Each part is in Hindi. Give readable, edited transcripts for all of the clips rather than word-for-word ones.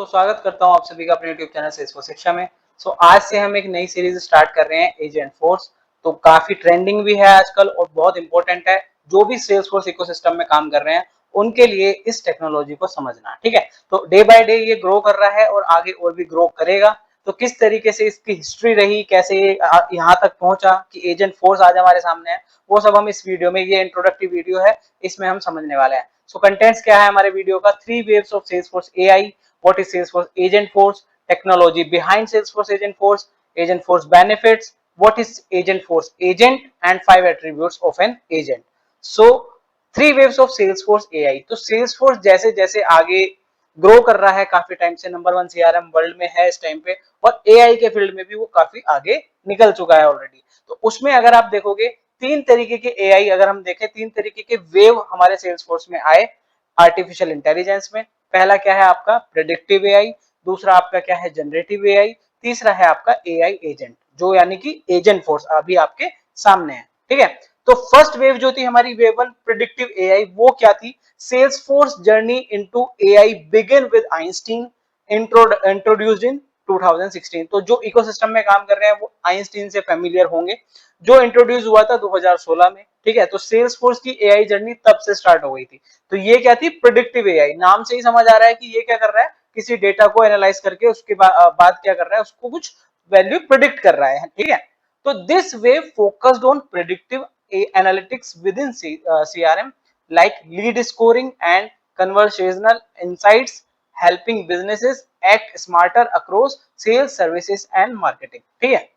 दोस्तों, स्वागत करता हूं आप सभी का अपने यूट्यूब चैनल सेल्सफोर्स शिक्षा में। आज से हम एक नई सीरीज स्टार्ट कर रहे हैं एजेंट फोर्स। तो काफी ट्रेंडिंग भी है आजकल और बहुत इंपॉर्टेंट है। जो भी सेल्सफोर्स इकोसिस्टम में काम कर रहे हैं उनके लिए इस टेक्नोलॉजी को समझना, ठीक है। तो डे बाय डे ये ग्रो कर रहा है और आगे और भी ग्रो करेगा। तो किस तरीके से इसकी हिस्ट्री रही, कैसे ये यहाँ तक पहुंचा कि एजेंट फोर्स आज हमारे सामने है, वो सब हम इस वीडियो में, ये इंट्रोडक्टिव वीडियो है, इसमें हम समझने वाले हैं। सो कंटेंट्स क्या है हमारे वीडियो का? 3 waves of Salesforce AI, what is Salesforce Agent Force, technology behind Salesforce Agent Force benefits, what is Agent Force agent, and 5 attributes of an agent. So 3 waves of Salesforce AI. तो Salesforce जैसे जैसे आगे ग्रो कर रहा है, काफी टाइम से नंबर 1 सीआरएम वर्ल्ड में है इस टाइम पे, और एआई के फील्ड में भी वो काफी आगे निकल चुका है ऑलरेडी। तो उसमें अगर आप देखोगे 3 तरीके के एआई, अगर हम देखें 3 तरीके के वेव हमारे सेल्सफोर्स में आए आर्टिफिशियल इंटेलिजेंस में। पहला क्या है आपका प्रेडिक्टिव एआई, दूसरा आपका क्या है जनरेटिव एआई, तीसरा है आपका एआई एजेंट, जो यानी कि एजेंट फोर्स अभी आपके सामने है, ठीक है। तो फर्स्ट वेव जो थी हमारी वेव 1 प्रेडिक्टिव एआई, वो क्या थी? Salesforce journey into AI begin with Einstein, introduced in 2016। तो जो इकोसिस्टम में काम कर रहे हैं वो आइंस्टीन से फेमिलियर होंगे, जो इंट्रोड्यूस हुआ था 2016 में, ठीक है। तो सेल्सफोर्स की एआई जर्नी तब से स्टार्ट हो गई थी। तो ये क्या थी? Predictive AI. नाम से ही समझ आ रहा है कि ये क्या कर रहा है, किसी डेटा को एनालाइज करके उसके बाद क्या कर रहा है, उसको कुछ वैल्यू प्रिडिक्ट कर रहा है, ठीक है। तो this way focused on predictive analytics with in CRM, like lead scoring and conversational insights, helping businesses act smarter across sales services and marketing, ठीक है।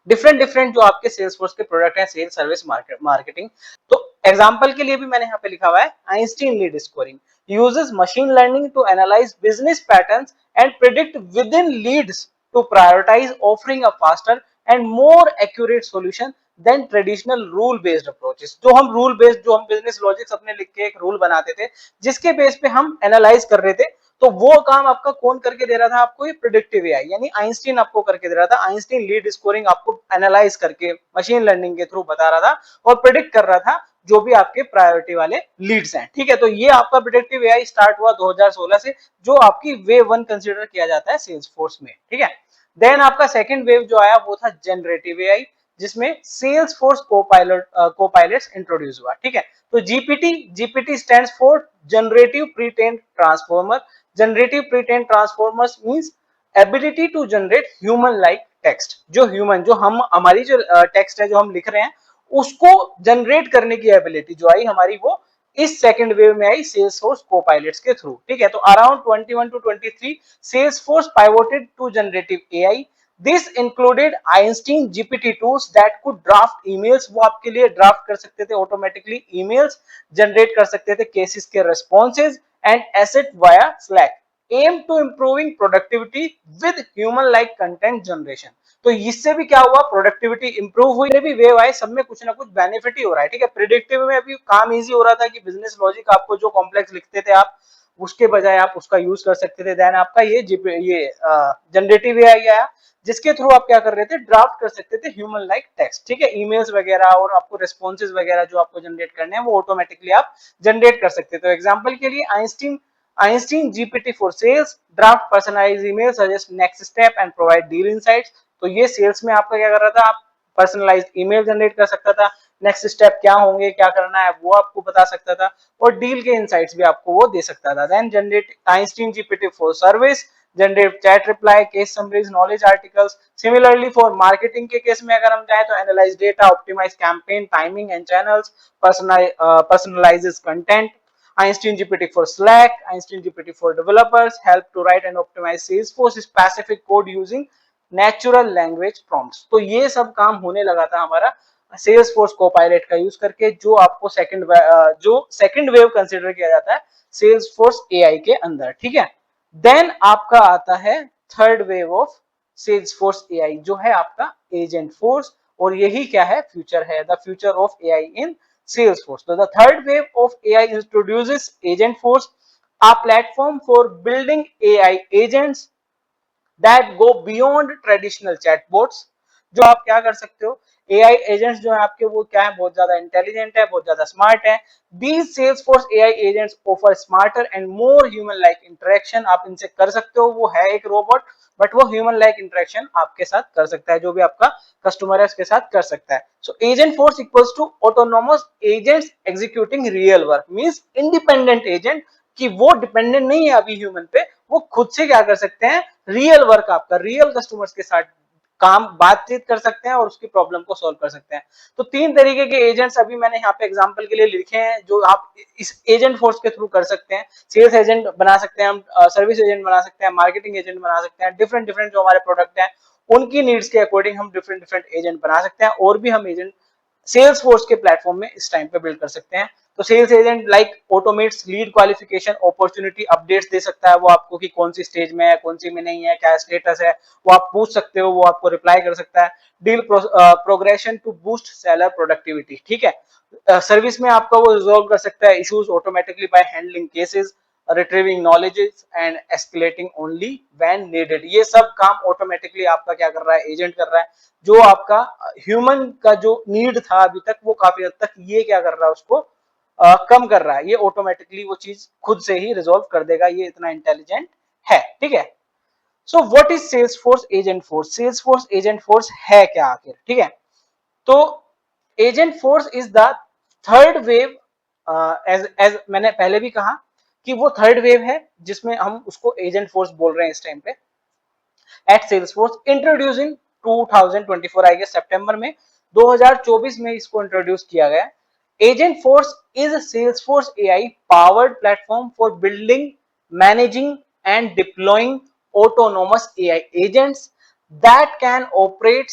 डिफरेंट डिफरेंट जो आपके सेल्सफोर्स के प्रोडक्ट हैं, सेल्स सर्विस मार्केटिंग। तो एग्जांपल के लिए भी मैंने यहाँ पे लिखा हुआ है Einstein lead scoring uses machine learning to analyze business patterns and predict within leads to prioritize offering a faster and more accurate solution than traditional rule based approaches। जो हम रूल बेस्ड, जो हम बिजनेस लॉजिक्स अपने लिख के एक रूल बनाते थे जिसके बेस पे हम एनालाइज कर रहे थे, तो वो काम आपका कौन करके दे रहा था आपको? ये प्रेडिक्टिव एआई यानी आइंस्टीन आपको करके दे रहा था। आइंस्टीन लीड स्कोरिंग आपको एनालाइज करके मशीन लर्निंग के थ्रू बता रहा था और प्रेडिक्ट कर रहा था जो भी आपके प्रायोरिटी वाले लीड्स हैं, ठीक है। तो ये आपका प्रेडिक्टिव एआई स्टार्ट हुआ 2016 से, जो आपकी वेव 1 कंसीडर किया जाता है सेल्सफोर्स में, ठीक है। देन आपका सेकंड वेव जो आया वो था जनरेटिव एआई, जिसमें सेल्स फोर्स कोपायलट्स इंट्रोड्यूस हुआ, ठीक है। तो GPT stands for generative pre trained transformer. Generative pre trained transformers means ability to generate human like text. जो ह्यूमन, जो हम हमारी जो टेक्स्ट है जो हम लिख रहे हैं उसको जनरेट करने की एबिलिटी जो आई हमारी, वो इस सेकंड वेव में आई सेल्सफोर्स कोपायलट्स के थ्रू, ठीक है। तो around 21 to 23 Salesforce pivoted to generative AI. This included Einstein GPT tools that could draft emails, वो आपके लिए ड्राफ्ट कर सकते थे ऑटोमेटिकली ईमेल्स, जनरेट कर सकते थे केसेस के responses and assist via Slack, aim to improving productivity with human like content generation. तो इससे भी क्या हुआ? प्रोडक्टिविटी इंप्रूव हुई। भी वेव आए, सब में कुछ ना कुछ बेनिफिट ही हो रहा है, ठीक है। प्रेडिक्टिव में अभी काम इजी हो रहा था कि बिजनेस लॉजिक आपको जो कॉम्प्लेक्स लिखते थे आप, उसके बजाय आप उसका यूज कर सकते थे। देन आपका ये जनरेटिव एआई आया, जिसके थ्रू आप क्या कर रहे थे? ड्राफ्ट कर सकते थे ह्यूमन लाइक टेक्स्ट, ठीक है। ईमेल्स वगैरह और आपको रिस्पॉन्सेज वगैरह जो आपको जनरेट करने हैं वो ऑटोमेटिकली आप जनरेट कर सकते थे। तो एग्जांपल के लिए Einstein GPT for sales, draft personalized email, suggest next step and provide deal insights। तो ये सेल्स में आपका क्या कर रहा था? आप पर्सनलाइज्ड ईमेल जनरेट कर सकता था, नेक्स्ट स्टेप क्या होंगे, क्या करना है वो आपको बता सकता था, और डील के इनसाइट्स भी आपको वो दे सकता था। Then generate Einstein GPT for service, generate chat reply, case summaries, knowledge articles. Similarly for marketing के केस में अगर हम चाहें तो analyse data, optimise campaign timing and channels, personalises content. Einstein GPT for Slack, Einstein GPT for developers, help to write and optimize Salesforce specific code using natural language prompts। तो ये सब काम होने लगा था हमारा Salesforce Copilot का यूज करके, जो आपको सेकंड वेव कंसीडर किया जाता है Salesforce AI के अंदर, ठीक है। देन आपका आता है third wave of Salesforce AI, जो है आपका एजेंट फोर्स, और यही क्या है? फ्यूचर है, the future of AI in Salesforce. So the third wave of AI introduces Agentforce, a platform for building AI agents that go beyond traditional chatbots। जो आप क्या कर सकते हो? एआई एजेंट्स जो है आपके वो क्या है, बहुत ज्यादा इंटेलिजेंट है, बहुत ज्यादा स्मार्ट है। These Salesforce AI agents offer smarter and more human like interaction. आप इनसे कर सकते हो, वो है एक रोबोट बट वो ह्यूमन लाइक इंटरेक्शन आपके साथ कर सकता है, जो भी आपका कस्टमर है उसके साथ कर सकता है। So Agentforce equals to autonomous agents executing real work, means independent agent, कि वो डिपेंडेंट नहीं है अभी ह्यूमन पे, वो खुद से क्या कर सकते हैं, रियल वर्क आपका रियल कस्टमर्स के साथ काम बातचीत कर सकते हैं और उसकी प्रॉब्लम को सॉल्व कर सकते हैं। तो तीन तरीके के एजेंट्स अभी मैंने यहाँ पे एग्जांपल के लिए लिखे हैं जो आप इस एजेंट फोर्स के थ्रू कर सकते हैं। सेल्स एजेंट बना सकते हैं हम, सर्विस एजेंट बना सकते हैं, मार्केटिंग एजेंट बना सकते हैं, डिफरेंट डिफरेंट जो हमारे प्रोडक्ट हैं उनकी नीड्स के अकॉर्डिंग हम डिफरेंट डिफरेंट एजेंट बना सकते हैं, और भी हम एजेंट सेल्स फोर्स के प्लेटफॉर्म में इस टाइम पे बिल्ड कर सकते हैं। तो sales agent like automates lead qualification opportunity updates दे सकता है वो आपको कि कौन सी स्टेज में है, कौन सी में नहीं है, क्या स्टेटस है, वो आप पूछ सकते हो, वो आपको रिप्लाई कर सकता है। Deal progression to boost seller productivity, ठीक है। सर्विस में आपका वो रिजॉल्व कर सकता है issues automatically by handling cases, retrieving knowledges and escalating only when needed. ये सब काम ऑटोमेटिकली आपका क्या कर रहा है, एजेंट कर रहा है। जो आपका ह्यूमन का जो नीड था अभी तक, वो काफी हद तक ये क्या कर रहा है, उसको कम कर रहा है। ये ऑटोमेटिकली वो चीज खुद से ही रिजॉल्व कर देगा, ये इतना इंटेलिजेंट है, ठीक है। So what is Salesforce Agentforce? Salesforce Agentforce है क्या आखिर, ठीक है। तो Agentforce is the third wave, as as मैंने पहले भी कहा कि वो थर्ड वेव है जिसमें हम उसको एजेंट फोर्स बोल रहे हैं इस टाइम पे at Salesforce, introduce in 2024, I guess सितंबर में 2024 में इसको इंट्रोड्यूस किया गया। Agentforce is Salesforce AI powered platform for building, managing and deploying autonomous AI agents that can operate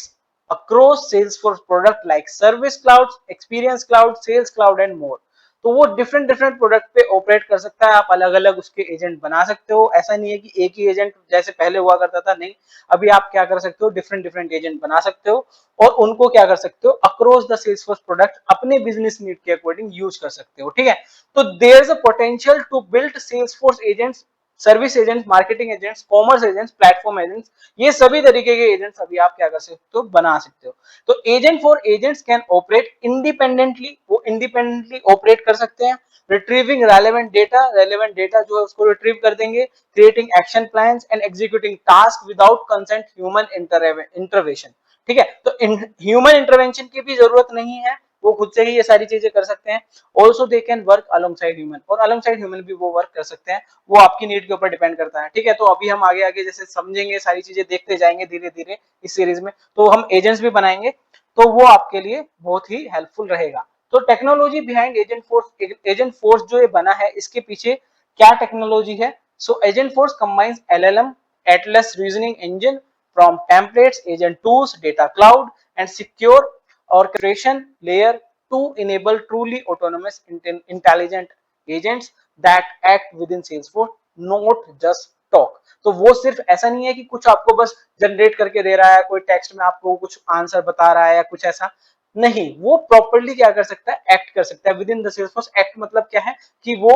across Salesforce product like Service Cloud, Experience Cloud, Sales Cloud and more। तो वो डिफरेंट डिफरेंट प्रोडक्ट पे ऑपरेट कर सकता है, आप अलग अलग उसके एजेंट बना सकते हो। ऐसा नहीं है कि एक ही एजेंट जैसे पहले हुआ करता था, नहीं, अभी आप क्या कर सकते हो, डिफरेंट डिफरेंट एजेंट बना सकते हो और उनको क्या कर सकते हो, अक्रॉस द सेल्सफोर्स प्रोडक्ट अपने बिजनेस नीड के अकॉर्डिंग यूज कर सकते हो, ठीक है। तो there is a potential to build Salesforce agents, service agents, marketing agents, commerce agents, platform agents, ये सभी तरीके के एजेंट्स अभी आप क्या कर सकते हो, बना सकते हो। तो agent for agents can operate independently, वो इंडिपेंडेंटली ऑपरेट कर सकते हैं। रिट्रीविंग रेलेवेंट डेटा जो है उसको रिट्रीव कर देंगे, creating action plans and executing task without consent human intervention, ठीक है। तो ह्यूमन इंटरवेंशन की भी जरूरत नहीं है, वो खुद से ही ये सारी चीजें कर सकते हैं। Also they can work alongside human, और अलोंगसाइड ह्यूमन भी वो वर्क कर सकते हैं, वो आपकी नीड के ऊपर डिपेंड करता है, ठीक है। तो अभी हम आगे आगे जैसे समझेंगे, सारी चीजें देखते जाएंगे धीरे धीरे इस सीरीज में, तो हम एजेंट्स भी बनाएंगे, तो वो आपके लिए बहुत ही हेल्पफुल रहेगा। तो टेक्नोलॉजी बिहाइंड एजेंट फोर्स जो ये बना है, इसके पीछे क्या टेक्नोलॉजी है? So Agentforce combines LLM, Atlas reasoning engine from templates, agent tools, data cloud, and secure orchestration layer to enable truly autonomous intelligent agents that act within Salesforce, not just talk। तो वो सिर्फ ऐसा नहीं है कि कुछ आपको बस जनरेट करके दे रहा है, कोई टेक्स्ट में आपको कुछ आंसर बता रहा है या कुछ ऐसा नहीं, वो प्रॉपर्ली क्या कर सकता है, एक्ट कर सकता है with in the Salesforce. Act मतलब क्या है कि वो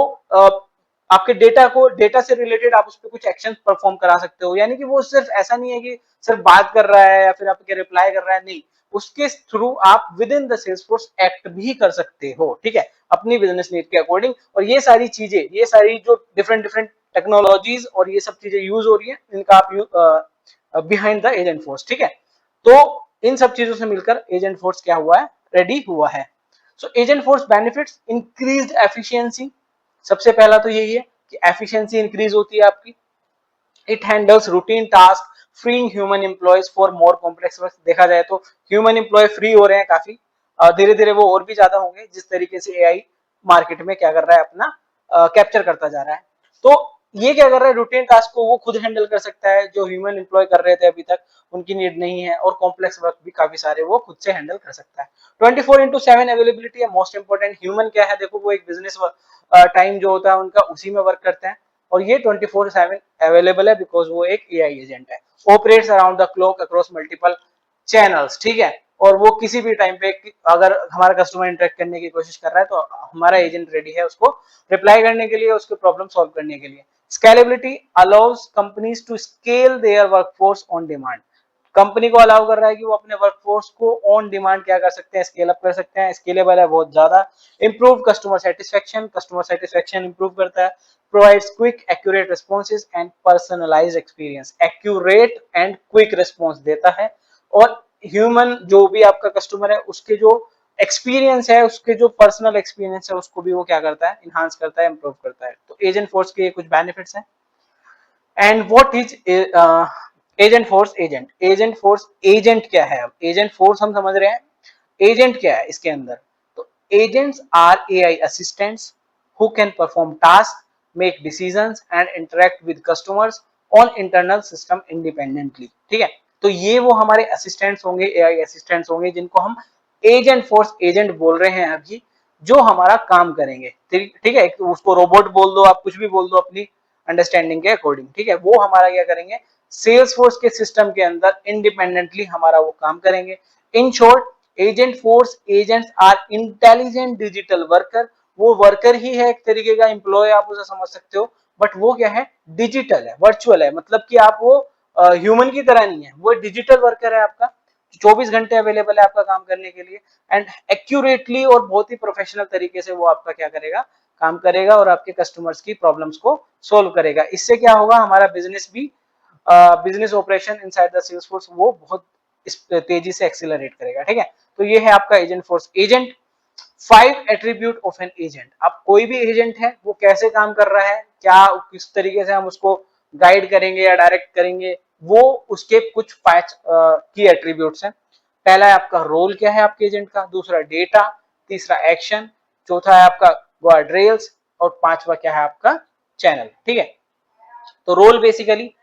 आपके डेटा को, डेटा से रिलेटेड आप उस पर कुछ एक्शन परफॉर्म करा सकते हो, यानी कि वो सिर्फ ऐसा नहीं है कि सिर्फ बात कर रहा है या फिर आपके रिप्लाई कर रहा है, नहीं, उसके थ्रू आप with in the Salesforce act भी कर सकते हो, ठीक है, अपनी बिजनेस नीड के अकॉर्डिंग। और ये सारी चीजें, ये सारी जो डिफरेंट डिफरेंट टेक्नोलॉजीज और ये सब चीजें यूज हो रही है, इनका आप बिहाइंड द एजेंट फोर्स, ठीक है। तो इन सब चीजों से मिलकर एजेंट फोर्स क्या हुआ है, रेडी हुआ है। So Agentforce benefits, increased efficiency, सबसे पहला तो यही है कि एफिशिएंसी इंक्रीज होती है आपकी। It handles routine task, freeing human employees for more complex work. देखा जाए तो ह्यूमन एम्प्लॉय फ्री हो रहे हैं काफी, धीरे धीरे वो और भी ज्यादा होंगे जिस तरीके से एआई मार्केट में क्या कर रहा है, अपना कैप्चर करता जा रहा है। तो ये क्या कर रहा है, रूटीन टास्क को वो खुद हैंडल कर सकता है, जो ह्यूमन एम्प्लॉय कर रहे थे अभी तक उनकी नीड नहीं है, और कॉम्प्लेक्स वर्क भी काफी सारे वो खुद से हैंडल कर सकता है। 24/7 अवेलेबिलिटी है मोस्ट इंपोर्टेंट। ह्यूमन क्या है, देखो वो एक बिजनेस टाइम जो होता है उनका उसी में वर्क करते हैं, और ये 24/7 अवेलेबल है बिकॉज वो एक एआई एजेंट है। Operates around the clock across multiple channels, ठीक है। और वो किसी भी टाइम पे अगर हमारा कस्टमर इंटरेक्ट करने की कोशिश कर रहा है तो हमारा एजेंट रेडी है उसको रिप्लाई करने के लिए, उसके प्रॉब्लम सॉल्व करने के लिए। Scalability allows companies to scale their workforce on demand. Company को अलाउ कर रहा है कि वो अपने वर्कफोर्स को ऑन डिमांड क्या कर सकते हैं, स्केल अप कर सकते हैं, स्केलेबल है बहुत ज्यादा। इंप्रूव कस्टमर सेटिस्फेक्शन इंप्रूव करता है। Provides quick accurate responses and personalised experience, accurate and quick response देता है। और ह्यूमन जो भी आपका कस्टमर है उसके जो एक्सपीरियंस है, उसके जो पर्सनल एक्सपीरियंस है उसको भी वो क्या करता है, इनहांस करता है, इंप्रूव करता है। तो एजेंट फोर्स के कुछ बेनिफिट्स हैं। And what is agent force? Agent force agent क्या है? अब एजेंट फोर्स हम समझ रहे हैं, एजेंट क्या है इसके अंदर? तो agents are AI assistants who can perform task, make decisions and interact with customers on internal system independently. ठीक है, तो ये वो हमारे असिस्टेंट्स होंगे, एआई असिस्टेंट्स होंगे, जिनको हम एजेंट फोर्स एजेंट बोल रहे हैं अभी, जो हमारा काम करेंगे। ठीक है, उसको रोबोट बोल दो, आप कुछ भी बोल दो अपनी अंडरस्टैंडिंग के अकॉर्डिंग। ठीक है, वो हमारा क्या करेंगे, सेल्स फोर्स के सिस्टम के अंदर इंडिपेंडेंटली हमारा वो काम करेंगे। In short, Agentforce agents are intelligent digital worker. वो वर्कर ही है, एक तरीके का एम्प्लॉय आप उसे समझ सकते हो, बट वो क्या है, डिजिटल है, वर्चुअल है, मतलब कि आप वो ह्यूमन की तरह नहीं है, वो डिजिटल वर्कर है आपका, 24 घंटे अवेलेबल है आपका काम करने के लिए। एंड एक्यूरेटली और बहुत ही प्रोफेशनल तरीके से वो आपका क्या करेगा, काम करेगा और आपके कस्टमर्स की प्रॉब्लम्स को सोल्व करेगा। इससे क्या होगा, हमारा बिजनेस भी, business operation inside the Salesforce वो बहुत तेजी से एक्सीलरेट करेगा। ठीक है, तो ये है आपका agent force agent. 5 attribute of an agent. अब कोई भी एजेंट है वो कैसे काम कर रहा है, क्या किस तरीके से हम उसको गाइड करेंगे या डायरेक्ट करेंगे, वो उसके कुछ 5 की एट्रीब्यूट्स हैं। पहला है आपका रोल, क्या है आपके एजेंट का। दूसरा डेटा। तीसरा एक्शन। चौथा है आपका गार्ड रेल्स। और पांचवा क्या है आपका, चैनल। ठीक है, तो रोल बेसिकली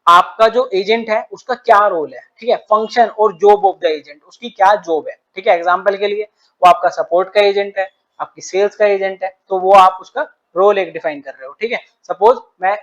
आपका जो एजेंट है उसका क्या रोल है। ठीक है, फंक्शन और जॉब ऑफ द एजेंट, उसकी क्या जॉब है। ठीक है, एग्जांपल के लिए वो आपका सपोर्ट का एजेंट है, आपकी सेल्स का एजेंट है, तो वो आप उसका रोल एक डिफाइन कर रहे हो। ठीक है, सपोज मैं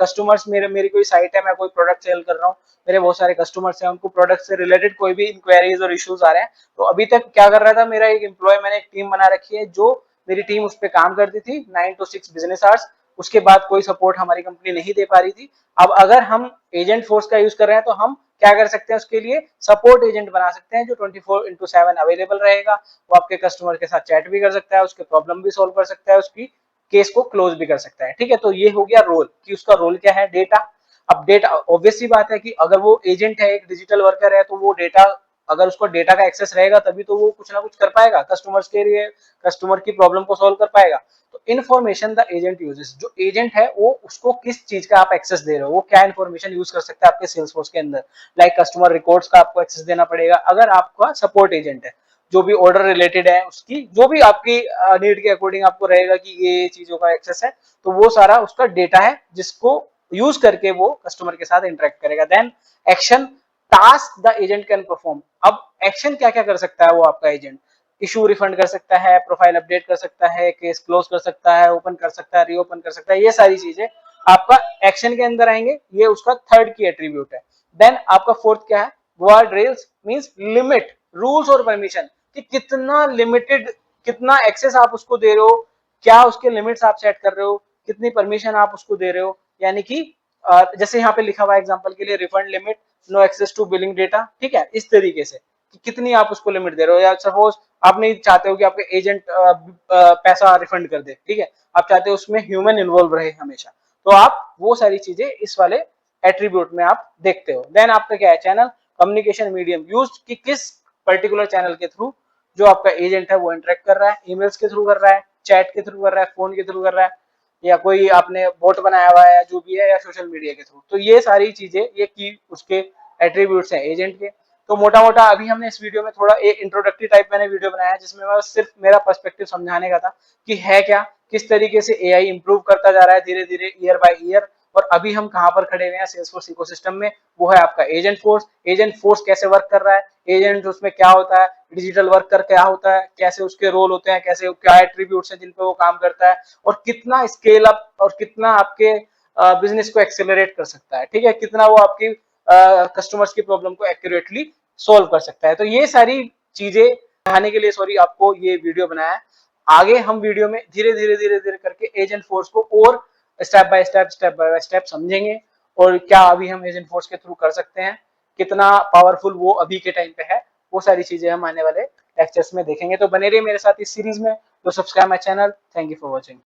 कस्टमर्स, मेरी कोई साइट है, मैं कोई प्रोडक्ट सेल कर रहा हूँ, मेरे बहुत सारे कस्टमर्स हैं, उनको प्रोडक्ट से रिलेटेड कोई भी इंक्वायरीज और इश्यूज आ रहे हैं, तो अभी तक क्या कर रहा था, मेरा एक एम्प्लॉय, मैंने एक टीम बना रखी है, जो मेरी टीम उस पर काम करती थी 9 to 6 बिजनेस आवर्स। उसके बाद कोई सपोर्ट हमारी कंपनी नहीं दे पा रही थी। अब अगर हम एजेंट फोर्स का यूज कर रहे हैं तो हम क्या कर सकते हैं, उसके लिए सपोर्ट एजेंट बना सकते हैं जो 24/7 अवेलेबल रहेगा। वो आपके कस्टमर के साथ चैट भी कर सकता है, उसके प्रॉब्लम भी सोल्व कर सकता है, उसकी केस को क्लोज भी कर सकता है। ठीक है, तो ये हो गया रोल, कि उसका रोल क्या है, डेटा। अब डेटा, ऑब्वियस सी बात है कि अगर वो एजेंट है, एक डिजिटल वर्कर है, तो वो डेटा, अगर उसको डेटा का एक्सेस रहेगा तभी तो वो कुछ ना कुछ कर पाएगा कस्टमर्स के लिए, कस्टमर की प्रॉब्लम को सोल्व कर पाएगा। तो इन्फॉर्मेशन द एजेंट यूजेस, जो एजेंट है वो उसको किस चीज का आप एक्सेस दे रहे हो, वो क्या इन्फॉर्मेशन यूज कर सकता है आपके सेल्स फोर्स के अंदर। लाइक कस्टमर रिकॉर्ड्स का आपको एक्सेस देना पड़ेगा अगर आपका सपोर्ट एजेंट है। जो भी ऑर्डर रिलेटेड है उसकी, जो भी आपकी नीड के अकॉर्डिंग आपको रहेगा कि ये चीजों का एक्सेस है, तो वो सारा उसका डेटा है जिसको यूज करके वो कस्टमर के साथ इंटरेक्ट करेगा। Then action, task the agent can perform. अब एक्शन क्या क्या कर सकता है वो आपका एजेंट, इशू रिफंड कर सकता है, प्रोफाइल अपडेट कर सकता है, केस क्लोज कर सकता है, ओपन कर सकता है, रीओपन कर सकता है, ये सारी चीजें आपका एक्शन के अंदर आएंगे। ये उसका थर्ड की एट्रीब्यूट है। देन आपका फोर्थ क्या है, guard rails, means limit, rules और परमिशन, कि कितना लिमिटेड, कितना एक्सेस आप उसको दे रहे हो, क्या उसके लिमिट्स आप सेट कर रहे हो, कितनी परमिशन आप उसको दे रहे हो। यानी कि जैसे यहाँ पे लिखा हुआ है एग्जांपल के लिए, refund limit, no access to billing data. ठीक है, इस तरीके से कि कितनी आप उसको लिमिट दे रहे हो। या सपोज आप नहीं चाहते हो कि आपके एजेंट पैसा रिफंड कर दे, ठीक है, आप चाहते हो उसमें ह्यूमन इन्वॉल्व रहे हमेशा, तो आप वो सारी चीजें इस वाले एट्रीब्यूट में आप देखते हो। देन आपका क्या है, चैनल, कम्युनिकेशन मीडियम यूज, कि किस पर्टिकुलर चैनल के थ्रू जो आपका एजेंट है वो इंटरेक्ट कर रहा है, ईमेल्स के थ्रू कर रहा है, चैट के थ्रू कर रहा है, फोन के थ्रू कर रहा है, या कोई आपने बोट बनाया हुआ है जो भी है, या सोशल मीडिया के थ्रू। तो ये सारी चीजें, ये की उसके एट्रीब्यूट्स हैं एजेंट के। तो मोटा मोटा अभी हमने इस वीडियो में थोड़ा एक इंट्रोडक्टरी टाइप मैंने वीडियो बनाया है, जिसमें मैं सिर्फ मेरा पर्सपेक्टिव समझाने का था कि है क्या, किस तरीके से एआई इंप्रूव करता जा रहा है धीरे धीरे, ईयर बाय ईयर, और अभी हम कहां पर खड़े हुए हैं सेल्सफोर्स इकोसिस्टम में। वो है आपका एजेंट फोर्स। एजेंट फोर्स कैसे वर्क कर रहा है, एजेंट उसमें क्या होता है, डिजिटल वर्कर क्या होता है, कैसे उसके रोल होते हैं, कैसे क्या एट्रीब्यूट्स हैं जिन पे वो काम करता है, और कितना स्केल अप और कितना आपके बिजनेस को एक्सेलरेट कर सकता है। ठीक है, कितना वो आपकी कस्टमर्स की प्रॉब्लम को एक्यूरेटली सोल्व कर सकता है। तो ये सारी चीजें दिखाने के लिए सॉरी आपको ये वीडियो बनाया है। आगे हम वीडियो में धीरे धीरे धीरे धीरे करके एजेंट फोर्स को और स्टेप बाय स्टेप समझेंगे, और क्या अभी हम एजेंट फोर्स के थ्रू कर सकते हैं, कितना पावरफुल वो अभी के टाइम पे है, वो सारी चीजें हम आने वाले लेक्चर्स में देखेंगे। तो बने रहिए मेरे साथ इस सीरीज में, तो subscribe my channel. Thank you for watching.